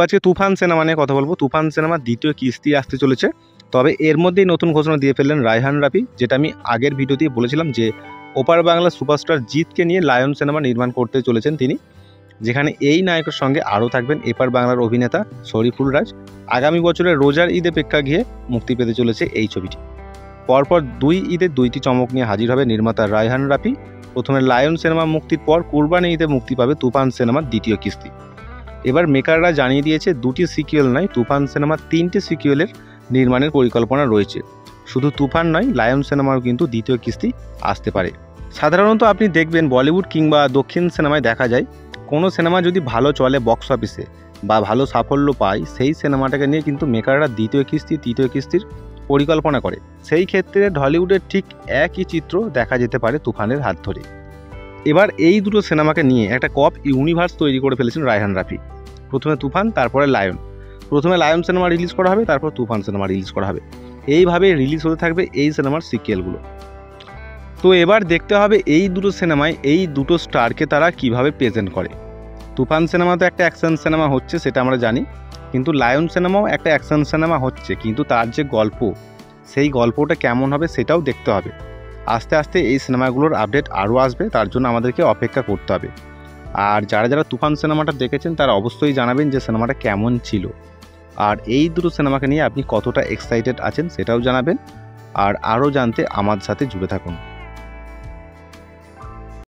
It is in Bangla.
আজকে তুফান সিনেমা নিয়ে কথা বলবো। তুফান সিনেমার দ্বিতীয় কিস্তি আসতে চলেছে, তবে এর মধ্যেই নতুন ঘোষণা দিয়ে ফেললেন রায়হান রাফি, যেটা আমি আগের ভিডিওতেই বলেছিলাম যে ওপার বাংলা সুপারস্টার জিতকে নিয়ে লায়ন সিনেমা নির্মাণ করতে চলেছেন তিনি, যেখানে এই নায়কের সঙ্গে আরও থাকবেন এপার বাংলার অভিনেতা শরীফুল রাজ। আগামী বছরের রোজার ঈদে প্রেক্ষাগৃহে মুক্তি পেতে চলেছে এই ছবিটি। পরপর দুই ঈদের দুইটি চমক নিয়ে হাজির হবে নির্মাতা রায়হান রাফি। প্রথমে লায়ন সিনেমা মুক্তির পর কুরবানি ঈদে মুক্তি পাবে তুফান সিনেমার দ্বিতীয় কিস্তি। এবার মেকাররা জানিয়ে দিয়েছে দুটি সিকুয়েল নয়, তুফান সিনেমার 3টে সিকুয়েলের নির্মাণের পরিকল্পনা রয়েছে। শুধু তুফান নয়, লায়ন সিনেমারও কিন্তু দ্বিতীয় কিস্তি আসতে পারে। সাধারণত আপনি দেখবেন বলিউড কিংবা দক্ষিণ সিনেমায় দেখা যায়, কোনো সিনেমা যদি ভালো চলে বক্স অফিসে বা ভালো সাফল্য পায়, সেই সিনেমাটাকে নিয়ে কিন্তু মেকাররা দ্বিতীয় কিস্তি তৃতীয় কিস্তির পরিকল্পনা করে। সেই ক্ষেত্রে ঢলিউডের ঠিক একই চিত্র দেখা যেতে পারে তুফানের হাত ধরে। এবার এই দুটো সিনেমাকে নিয়ে একটা কপ ইউনিভার্স তৈরি করে ফেলেছেন রায়হান রাফি। প্রথমে তুফান, তারপরে লায়ন। প্রথমে লায়ন সিনেমা রিলিজ করা হবে, তারপর তুফান সিনেমা রিলিজ করা হবে। এইভাবে রিলিজ হতে থাকবে এই সিনেমার সিকুয়েলগুলো। তো এবার দেখতে হবে এই দুটো সিনেমায় এই দুটো স্টারকে তারা কিভাবে প্রেজেন্ট করে। তুফান সিনেমা তো একটা অ্যাকশন সিনেমা হচ্ছে, সেটা আমরা জানি, কিন্তু লায়ন সিনেমাও একটা অ্যাকশন সিনেমা হচ্ছে, কিন্তু তার যে গল্প, সেই গল্পটা কেমন হবে সেটাও দেখতে হবে। আস্তে আস্তে এই সিনেমাগুলোর আপডেট আরও আসবে, তার জন্য আমাদেরকে অপেক্ষা করতে হবে। আর যারা যারা তুফান সিনেমাটা দেখেছেন তারা অবশ্যই জানাবেন যে সিনেমাটা কেমন ছিল। আর এই দুটো সিনেমাকে নিয়ে আপনি কতটা এক্সাইটেড আছেন সেটাও জানাবেন। আর আরও জানতে আমার সাথে জুড়ে থাকুন।